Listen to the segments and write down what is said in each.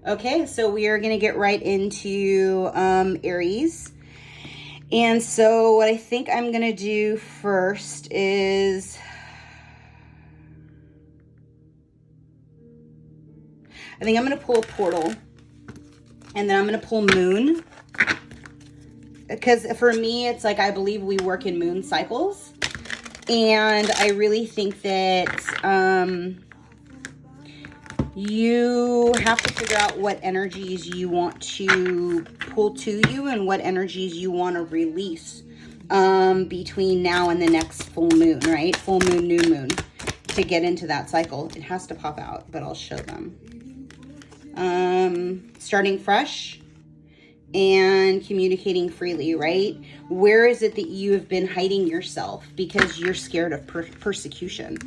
Okay, so we are going to get right into Aries. And so what I think I'm going to do first is I think I'm going to pull a portal, and then I'm going to pull moon. Because for me, it's like I believe we work in moon cycles. And I really think that you have to figure out what energies you want to pull to you and what energies you want to release between now and the next full moon, right? Full moon, new moon, to get into that cycle. It has to pop out, but I'll show them. Starting fresh and communicating freely, right? Where is it that you have been hiding yourself because you're scared of persecution?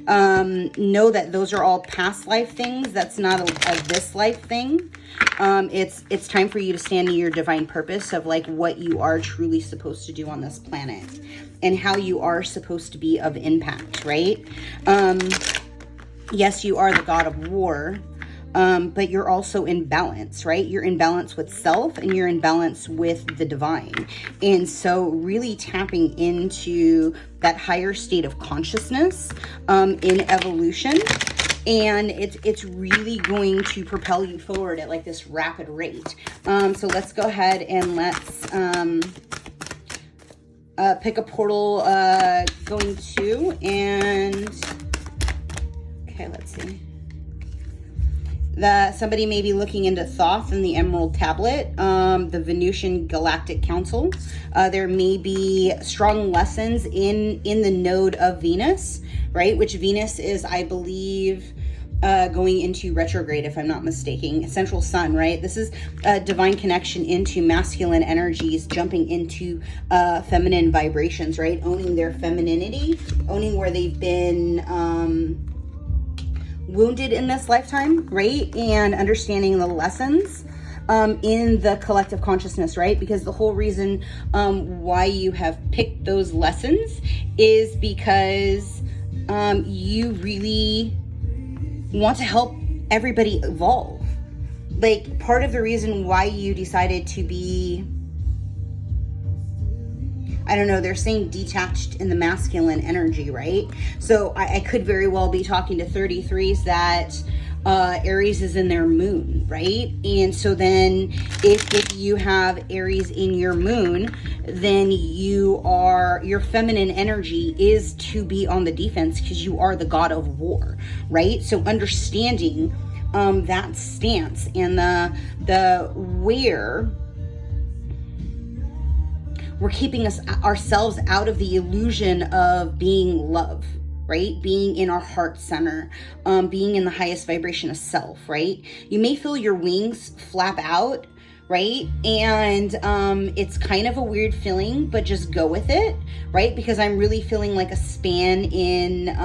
Know that those are all past life things. That's not a this life thing. It's time for you to stand in your divine purpose of like what you are truly supposed to do on this planet and how you are supposed to be of impact, right? Yes, you are the god of war, but you're also in balance, right? You're in balance with self and you're in balance with the divine. And so really tapping into that higher state of consciousness in evolution. And it's really going to propel you forward at like this rapid rate. So let's go ahead and let's pick a portal going to, and okay, let's see. Somebody may be looking into Thoth and the Emerald Tablet, the Venusian Galactic Council. There may be strong lessons in the node of Venus, right? Which Venus is, I believe, going into retrograde, if I'm not mistaken. Central Sun, right? This is a divine connection into masculine energies, jumping into feminine vibrations, right? Owning their femininity, owning where they've been wounded in this lifetime, right? And understanding the lessons in the collective consciousness, right? Because the whole reason why you have picked those lessons is because you really want to help everybody evolve. Like, part of the reason why you decided to be, I don't know, they're saying detached in the masculine energy, right? So I could very well be talking to 33s that Aries is in their moon, right? And so then if you have Aries in your moon, then your feminine energy is to be on the defense because you are the god of war, right? So understanding that stance and the where we're keeping ourselves out of the illusion of being love, right? Being in our heart center, being in the highest vibration of self, right? You may feel your wings flap out, right? And it's kind of a weird feeling, but just go with it, right? Because I'm really feeling like a span in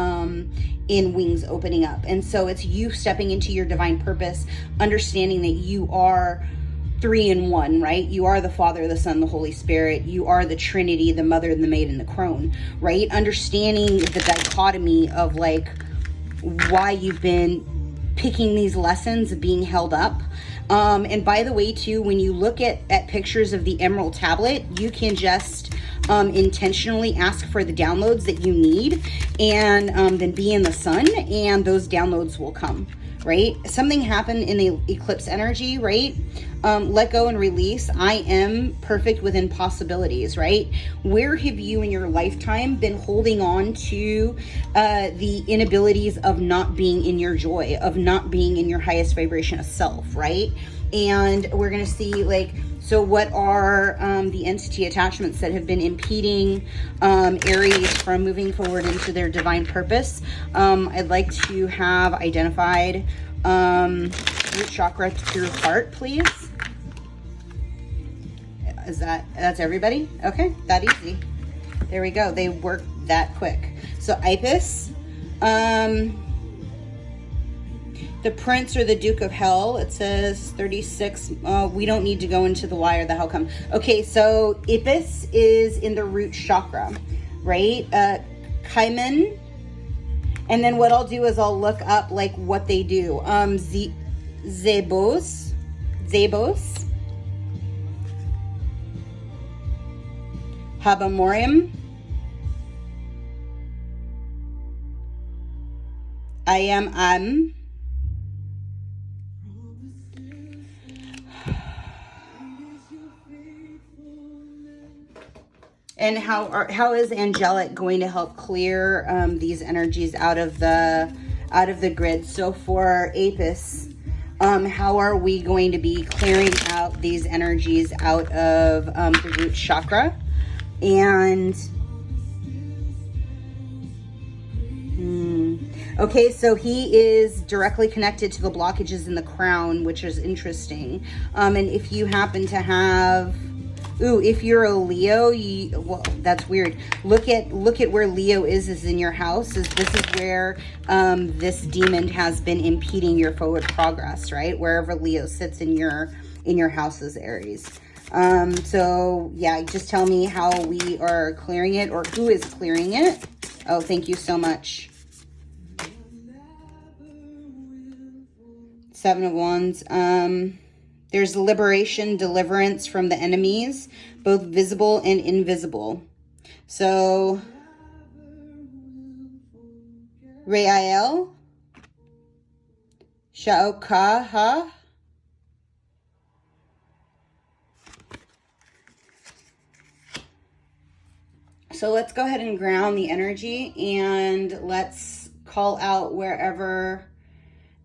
wings opening up. And so it's you stepping into your divine purpose, understanding that you are 3 in 1, right? You are the Father, the Son, the Holy Spirit. You are the Trinity, the Mother, the Maid, and the Crone, right? Understanding the dichotomy of like why you've been picking these lessons of being held up. And by the way, too, when you look at pictures of the Emerald Tablet, you can just intentionally ask for the downloads that you need, and then be in the sun, and those downloads will come, right? Something happened in the eclipse energy, right? Let go and release. I am perfect within possibilities, right? Where have you in your lifetime been holding on to the inabilities of not being in your joy, of not being in your highest vibration of self, right? And we're going to see like, so what are the entity attachments that have been impeding Aries from moving forward into their divine purpose? I'd like to have identified root chakra through heart, please. That's everybody? Okay, that easy. There we go. They work that quick. So Ipis, the Prince or the Duke of Hell, it says 36. We don't need to go into the why or the how come. Okay, so Ipis is in the root chakra, right? Caiman. And then what I'll do is I'll look up like what they do. Zebos, Habamorim, Ayam, and how is angelic going to help clear these energies out of the grid? So for Apis, how are we going to be clearing out these energies out of the root chakra? And okay, so he is directly connected to the blockages in the crown, which is interesting. And if you happen to have, if you're a Leo, well, that's weird. Look at where Leo is in your house. This is where this demon has been impeding your forward progress, right? Wherever Leo sits in your houses, Aries. So yeah, just tell me how we are clearing it, or who is clearing it. Oh, thank you so much. Seven of Wands. There's liberation, deliverance from the enemies, both visible and invisible. So, Re'ael, Sha'okaha, so let's go ahead and ground the energy, and let's call out wherever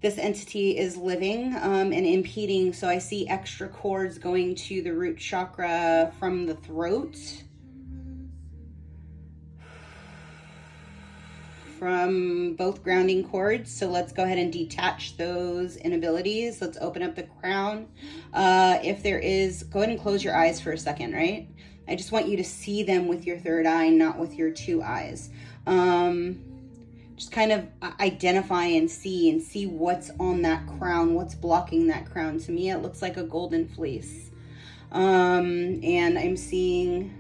this entity is living and impeding. So I see extra cords going to the root chakra from the throat, from both grounding cords. So let's go ahead and detach those inabilities. Let's open up the crown. If there is, go ahead and close your eyes for a second, right? I just want you to see them with your third eye, not with your two eyes. Just kind of identify and see what's on that crown, what's blocking that crown. To me, it looks like a golden fleece. And I'm seeing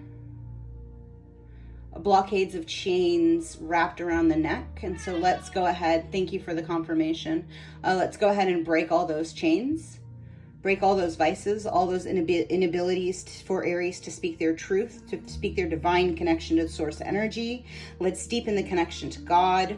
blockades of chains wrapped around the neck. And so let's go ahead. Thank you for the confirmation. Let's go ahead and break all those chains. Break all those vices, all those inabilities for Aries to speak their truth, to speak their divine connection to the source energy. Let's deepen the connection to God.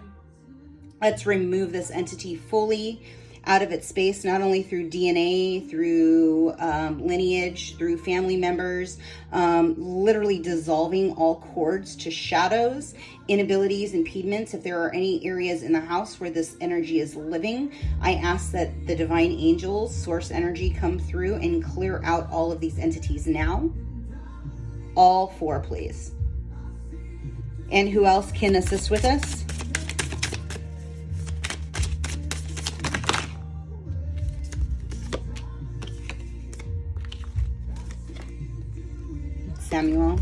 Let's remove this entity fully out of its space, not only through DNA, through lineage, through family members, literally dissolving all cords to shadows, inabilities, impediments. If there are any areas in the house where this energy is living, I ask that the divine angels, source energy, come through and clear out all of these entities now. All four, please. And who else can assist with us? Samuel.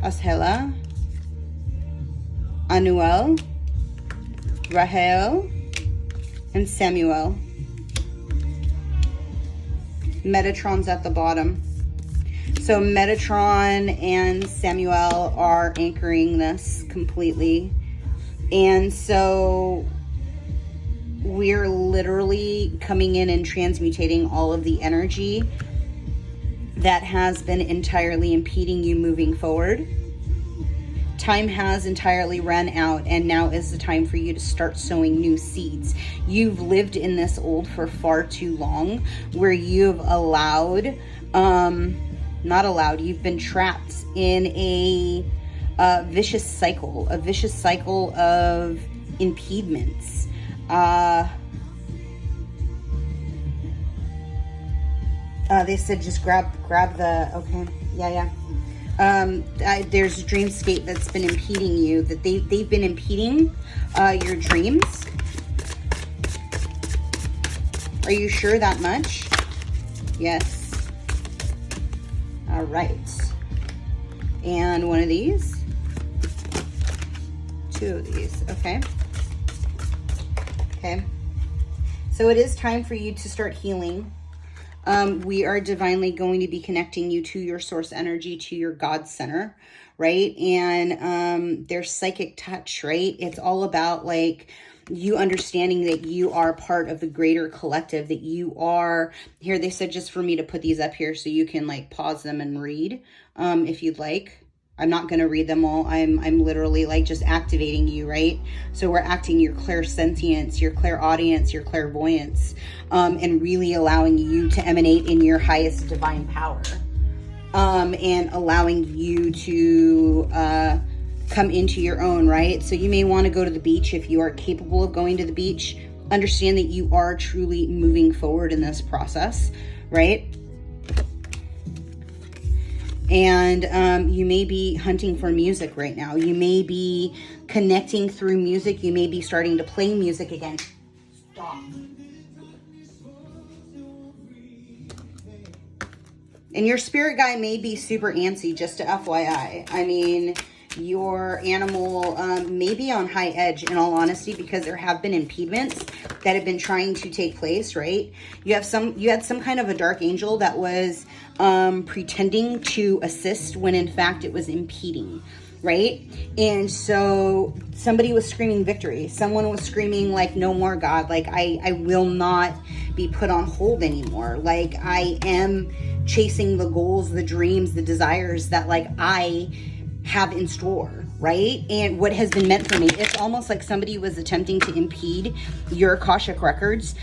Ashela. Anuel. Rahel. And Samuel. Metatron's at the bottom. So Metatron and Samuel are anchoring this completely. And so we're literally coming in and transmutating all of the energy that has been entirely impeding you moving forward. Time has entirely run out, and now is the time for you to start sowing new seeds. You've lived in this old for far too long, where you've allowed, you've been trapped in a vicious cycle of impediments. They said just grab the, okay, yeah. There's a dreamscape that's been impeding you, that they've been impeding your dreams. Are you sure that much? Yes. All right. And one of these. Two of these. Okay. Okay. So it is time for you to start healing. We are divinely going to be connecting you to your source energy, to your God center, right? And there's psychic touch, right? It's all about like you understanding that you are part of the greater collective, that you are here. They said just for me to put these up here so you can like pause them and read if you'd like. I'm not going to read them all. I'm literally like just activating you, right? So we're acting your clairsentience, your clairaudience, your clairvoyance, and really allowing you to emanate in your highest divine power, and allowing you to come into your own, right? So you may want to go to the beach if you are capable of going to the beach. Understand that you are truly moving forward in this process, right? And you may be hunting for music right now. You may be connecting through music. You may be starting to play music again. Stop. And your spirit guy may be super antsy, just to FYI. I mean, your animal may be on high edge, in all honesty, because there have been impediments that have been trying to take place, right? You had some kind of a dark angel that was pretending to assist when in fact it was impeding, right? And so somebody was screaming victory. Someone was screaming like, no more, God. Like, I will not be put on hold anymore. Like, I am chasing the goals, the dreams, the desires that like I have in store, right? And what has been meant for me. It's almost like somebody was attempting to impede your Akashic records,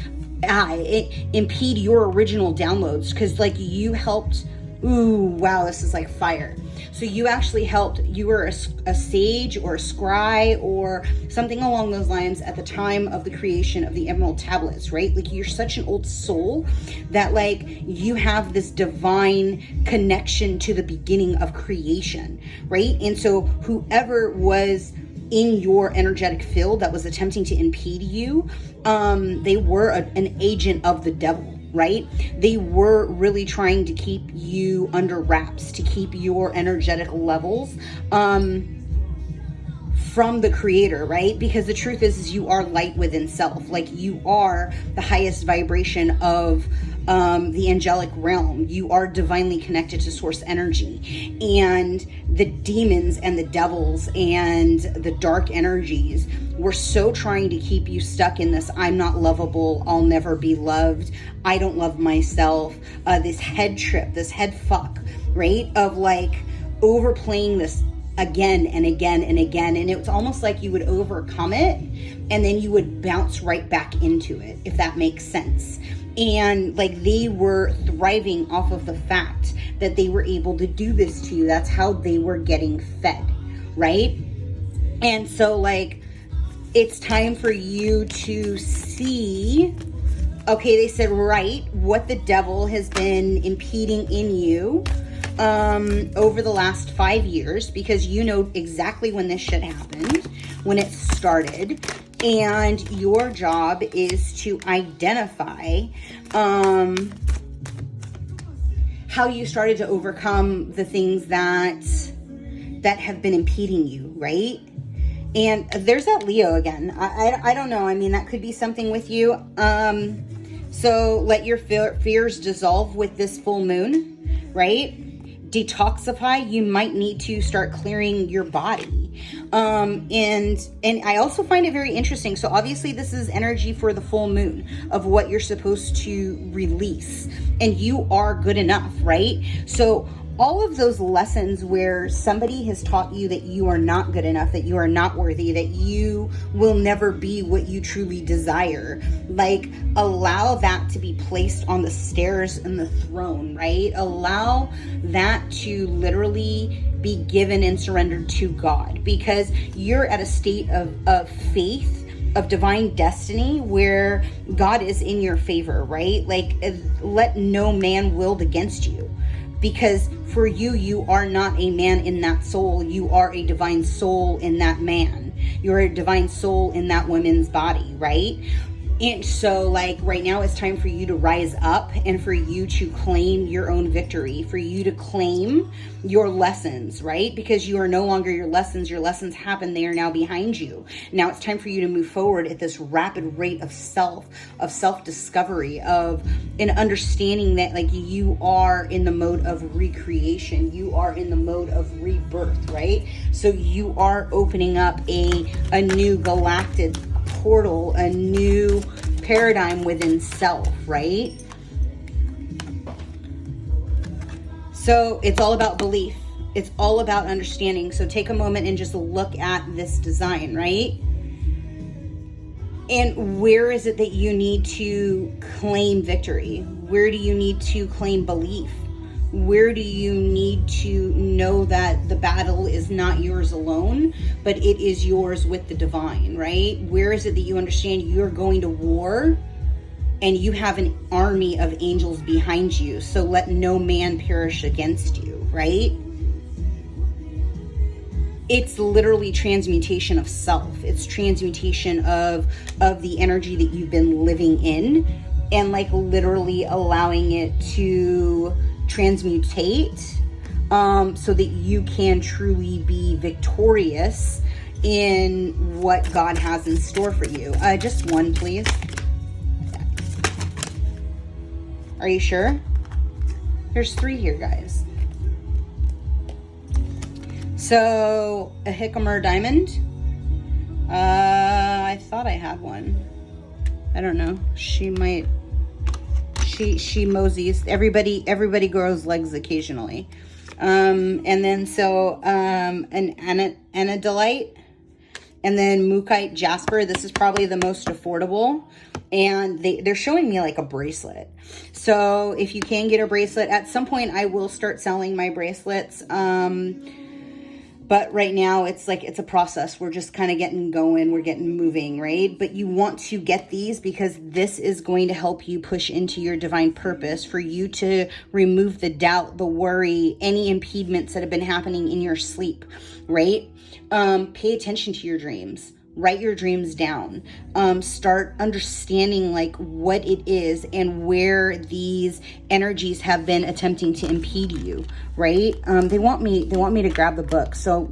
impede your original downloads, because like you helped. Ooh, wow, this is like fire. So you actually helped. You were a sage or a scry or something along those lines at the time of the creation of the Emerald Tablets, right? Like you're such an old soul that like you have this divine connection to the beginning of creation, right? And so whoever was in your energetic field that was attempting to impede you, they were an agent of the devil, right? They were really trying to keep you under wraps, to keep your energetic levels from the creator, right? Because the truth is you are light within self. Like you are the highest vibration of the angelic realm. You are divinely connected to source energy, and the demons and the devils and the dark energies were so trying to keep you stuck in this I'm not lovable, I'll never be loved, I don't love myself, this head trip, this head fuck, right? Of like overplaying this again and again and again. And it was almost like you would overcome it and then you would bounce right back into it, if that makes sense. And like they were thriving off of the fact that they were able to do this to you. That's how they were getting fed, right? And so like it's time for you to see, okay, they said, right, what the devil has been impeding in you over the last 5 years, because you know exactly when this shit happened, when it started. And your job is to identify how you started to overcome the things that have been impeding you, right? And there's that Leo again. I don't know. I mean, that could be something with you. So let your fears dissolve with this full moon, right? Detoxify. You might need to start clearing your body. And I also find it very interesting. So obviously this is energy for the full moon of what you're supposed to release, and you are good enough, right? So all of those lessons where somebody has taught you that you are not good enough, that you are not worthy, that you will never be what you truly desire, like allow that to be placed on the stairs and the throne, right? Allow that to literally be given and surrendered to God, because you're at a state of faith, of divine destiny, where God is in your favor, right? Like let no man wield against you. Because for you, you are not a man in that soul. You are a divine soul in that man. You're a divine soul in that woman's body, right? And so like right now it's time for you to rise up and for you to claim your own victory, for you to claim your lessons, right? Because you are no longer your lessons. Your lessons happened. They are now behind you. Now it's time for you to move forward at this rapid rate of self-discovery, of an understanding that like you are in the mode of recreation. You are in the mode of rebirth, right? So you are opening up a new galactic portal, a new paradigm within self, right? So it's all about belief. It's all about understanding. So take a moment and just look at this design, right? And where is it that you need to claim victory? Where do you need to claim belief? Where do you need to know that the battle is not yours alone, but it is yours with the divine, right? Where is it that you understand you're going to war and you have an army of angels behind you? So let no man perish against you, right? It's literally transmutation of self. It's transmutation of the energy that you've been living in, and like literally allowing it to transmutate so that you can truly be victorious in what God has in store for you. Just one, please. Are you sure? There's 3 here, guys. So, a Herkimer diamond. I thought I had one. I don't know. She might. She moseys. Everybody grows legs occasionally. And then so an anodolite, and then Mookaite jasper. This is probably the most affordable, and they're showing me like a bracelet. So if you can get a bracelet, at some point I will start selling my bracelets. But right now it's a process. We're just kind of getting going. We're getting moving, right? But you want to get these because this is going to help you push into your divine purpose, for you to remove the doubt, the worry, any impediments that have been happening in your sleep, right? Pay attention to your dreams. Write your dreams down. Start understanding like what it is and where these energies have been attempting to impede you, right? They want me to grab the book. So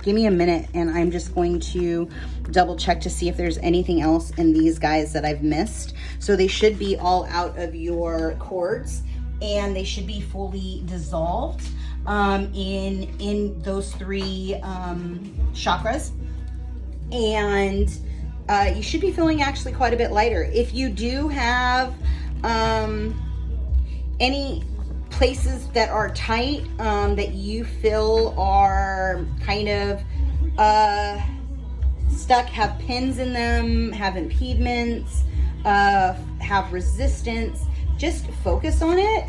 give me a minute and I'm just going to double check to see if there's anything else in these guys that I've missed. So they should be all out of your cords, and they should be fully dissolved in those 3 chakras. And you should be feeling actually quite a bit lighter. If you do have any places that are tight, that you feel are kind of stuck, have pins in them, have impediments, have resistance, just focus on it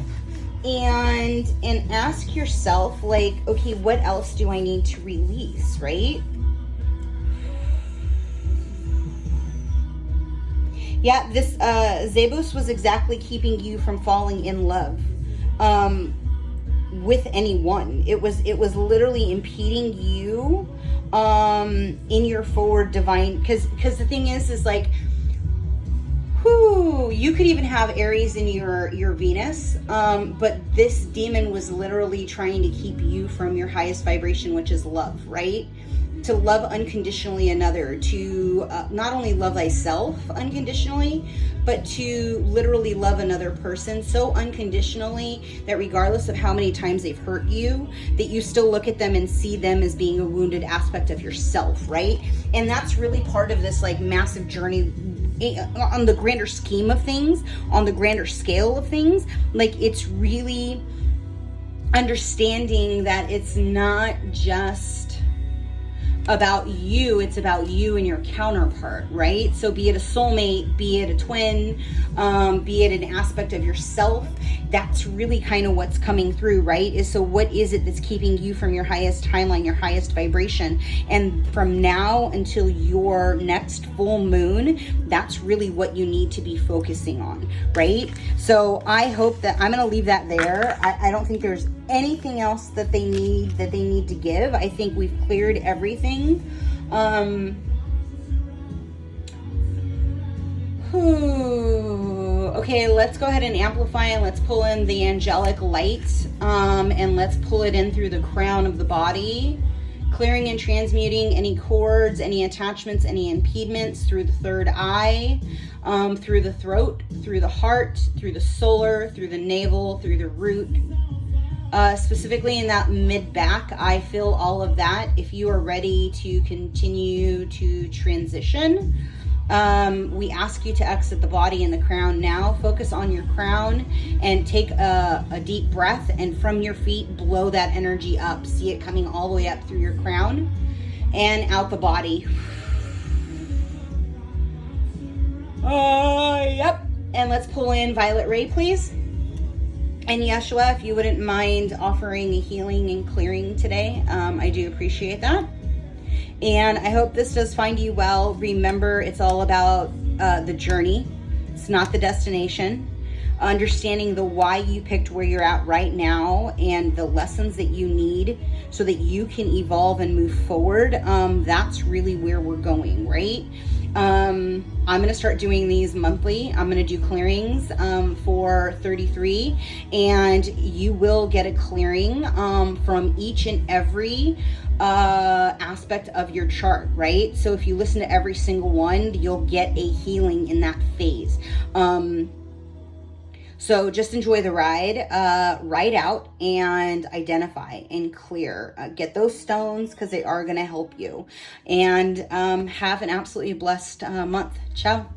and ask yourself like, okay, what else do I need to release, right? Yeah, this Zebus was exactly keeping you from falling in love with anyone. It was literally impeding you in your forward divine, because the thing is like, you could even have Aries in your Venus, but this demon was literally trying to keep you from your highest vibration, which is love, right? To love unconditionally another, to not only love thyself unconditionally, but to literally love another person so unconditionally that regardless of how many times they've hurt you, that you still look at them and see them as being a wounded aspect of yourself, right? And that's really part of this like massive journey on the grander scheme of things, on the grander scale of things. Like, it's really understanding that it's not just about you, it's about you and your counterpart, right? So be it a soulmate, be it a twin, be it an aspect of yourself, that's really kind of what's coming through, right? Is so what is it that's keeping you from your highest timeline, your highest vibration? And from now until your next full moon, that's really what you need to be focusing on, right? So I hope that I'm going to leave that there. I don't think there's anything else that they need to give. I think we've cleared everything. Okay, let's go ahead and amplify and let's pull in the angelic light, and let's pull it in through the crown of the body, clearing and transmuting any cords, any attachments, any impediments through the third eye, through the throat, through the heart, through the solar, through the navel, through the root. Specifically in that mid back, I feel all of that. If you are ready to continue to transition, we ask you to exit the body and the crown now. Focus on your crown and take a deep breath, and from your feet blow that energy up. See it coming all the way up through your crown and out the body. Yep. And let's pull in Violet Ray, please. And Yeshua, if you wouldn't mind offering a healing and clearing today, I do appreciate that. And I hope this does find you well. Remember, it's all about the journey. It's not the destination. Understanding the why you picked where you're at right now and the lessons that you need so that you can evolve and move forward. That's really where we're going, right? I'm going to start doing these monthly. I'm going to do clearings for 33, and you will get a clearing from each and every aspect of your chart, right? So if you listen to every single one, you'll get a healing in that phase. So just enjoy the ride, write out and identify and clear. Get those stones because they are going to help you. And have an absolutely blessed month. Ciao.